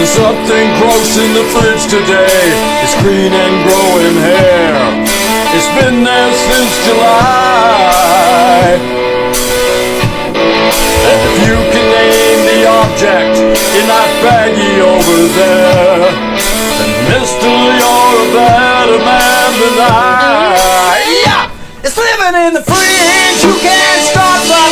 something gross in the fridge today. It's green and growing hair. It's been there since July. And if you can name the object in that baggie over there, then mister, you're a better man than I. Yeah! It's living in the fridge. You can't stop that